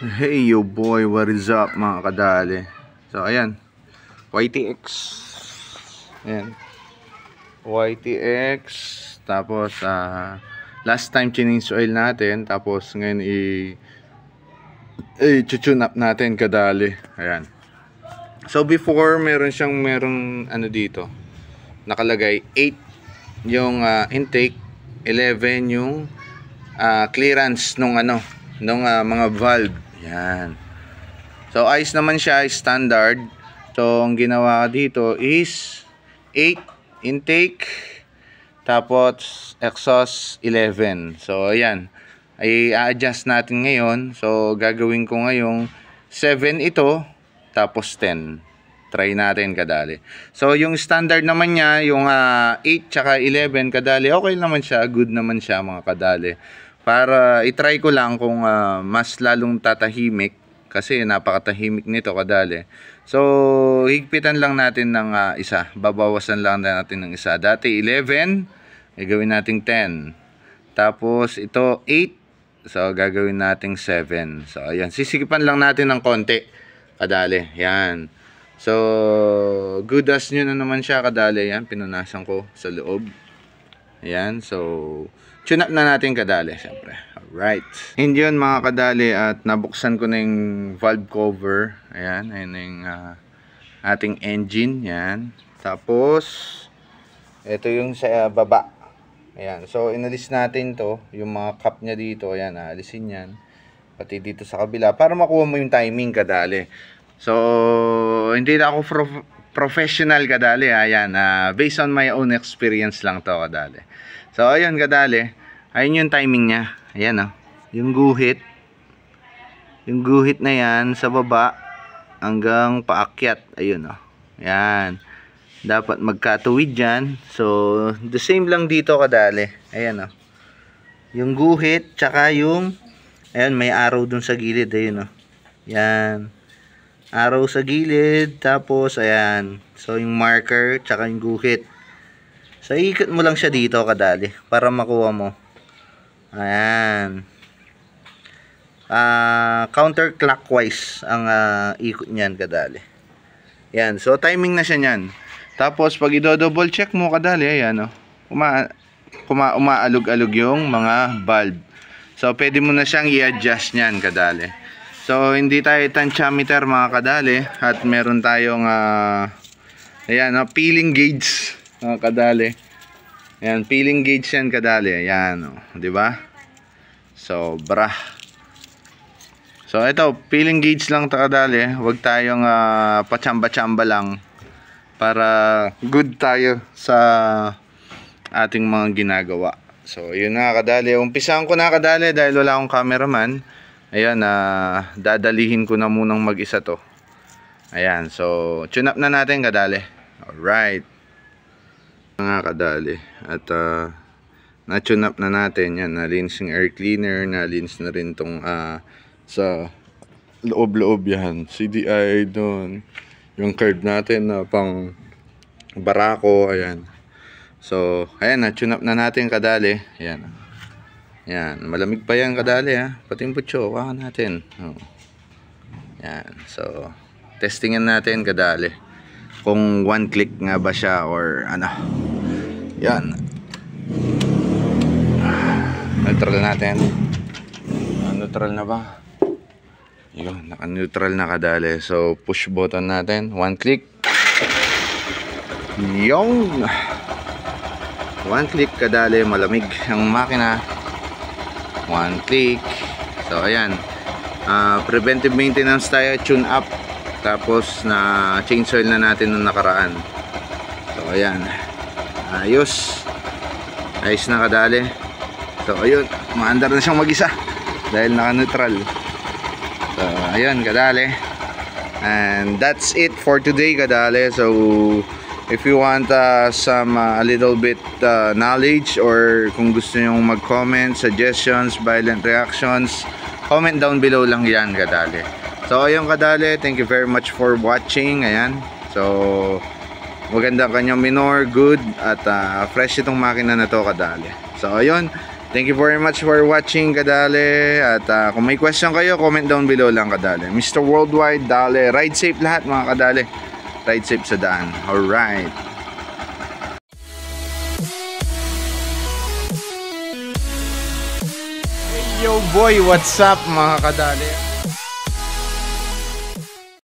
Hey yo boy, what is up mga kadali? So ayan, YTX. Ayan, YTX. Tapos last time change oil natin. Tapos ngayon i-tune up natin kadali. Ayan. So before merong ano dito, nakalagay 8 yung intake, 11 yung clearance nung mga valve. Yan. So ayos naman siya, standard. So ang ginawa dito is 8 intake, tapos exhaust 11. So ayan, ay a-adjust natin ngayon. So gagawin ko ngayong 7 ito, tapos 10. Try natin kadali. So yung standard naman niya, yung 8 tsaka 11 kadali, okay naman siya, good naman siya mga kadali. Para i-try ko lang kung mas lalong tatahimik, kasi napakatahimik nito kadali. So higpitan lang natin ng isa, babawasan lang natin ng isa. Dati 11, gagawin natin 10. Tapos ito 8, so gagawin natin 7. So ayan, sisikipan lang natin ng konti kadali. Yan. So good as nyo na naman siya kadali. Yan, pinunasan ko sa loob. Ayan, so tune up na natin kadali, syempre. Alright. Hindi yun mga kadali, at nabuksan ko na yung valve cover. Ayan, ayun yung ating engine. Yan. Tapos ito yung sa baba. Ayan, so inalis natin to, yung mga cup niya dito. Ayan, alisin yan. Pati dito sa kabila, para makuha mo yung timing kadali. So hindi na ako professional kadali. Ayan, based on my own experience lang to kadali. So ayun kadali, ayun yung timing niya. Ayan yung guhit. Yung guhit na yan sa baba hanggang paakyat. Ayun Ayan. Dapat magkatuwid dyan. So the same lang dito kadali. Ayan yung guhit tsaka yung, ayan, may arrow dun sa gilid. Ayun Ayan. Arrow sa gilid. Tapos ayan. So yung marker tsaka yung guhit. So ikot mo lang siya dito kadali para makuha mo. Ayan. Counterclockwise ang ikot niyan kadali. Ayan. So timing na siya niyan. Tapos pag i-double check mo kadali, ayan umaalog-alog yung mga valve. So pwede mo na siyang i-adjust niyan kadali. So hindi tayo tensiometer mga kadali, at meron tayong ayan peeling gauge mga kadali. Ayan, peeling gauge yan kadali. Ayan di ba? So so ito, peeling gauge lang ta kadali. Huwag tayong pachamba-chamba lang, para good tayo sa ating mga ginagawa. So yun na kadali, umpisahan ko na kadali dahil wala akong cameraman. Ayan, dadalihin ko na munang mag-isa to. Ayan, so tune up na natin kadali. Alright mga kadali, at na-tune up na natin. Yan, na-lins yung air cleaner, na-lins na rin tong sa loob-loob yan, CDI doon, yung curve natin na pang barako. Ayan, so ayan, na-tune up na natin kadali. Ayan, yan, malamig pa yan kadali pati yung putyo, waka natin. Yan, so testingan natin kadali kung one click nga ba siya or ano. Yan, neutral natin. Neutral na ba? Yun, naka-neutral na kadali. So push button natin, one click. Yung one click kadali, malamig ang makina. One click. So ayan, preventive maintenance tayo, tune up. Tapos na change oil na natin nung nakaraan. So ayan, ayos na kadali. So ayun, maandar na siyang mag-isa dahil naka-neutral. So ayun kadali, and that's it for today kadali. So if you want some a little bit knowledge, or kung gusto nyo mag-comment, suggestions, violent reactions, comment down below lang yan kadali. So ayun kadali, thank you very much for watching. Ayan, so maganda kanyang minor, good, at fresh itong makina na to kadali. So ayun, Thank you very much for watching, kadali. At kung may question kayo, comment down below lang, kadali. Mr. Worldwide, dali. Ride safe lahat, mga kadali. Ride safe sa daan. Alright. Hey yo boy, what's up mga kadali?